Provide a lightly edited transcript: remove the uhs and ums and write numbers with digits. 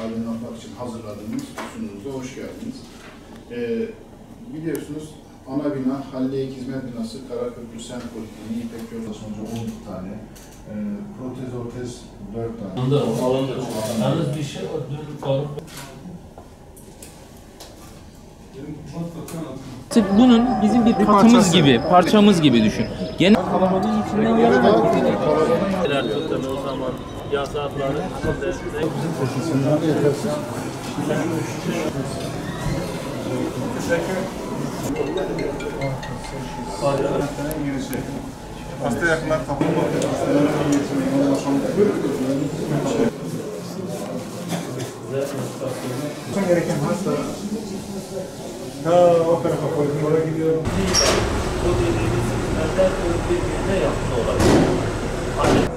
aydınlatmak için hazırladığımız sunumuza hoş geldiniz. Biliyorsunuz ana bina Halil-i Hizmet Binası, Karaköprü Sent Polikliniği, İpek Yolu 10 tane, protez ortez 4 tane. Yalnız bir şey var. Bunun bizim bir patımız gibi, parçamız gibi düşün. Genel kalabalığın içinden yaramak gibi. O zaman yasakları bizim profesyonel yetersiz. Hasta yakınlar topluma gereken hasta o tarafa koydum, oraya gidiyorum. Bu dediğimiz sistemler birbirine yakın olabilir.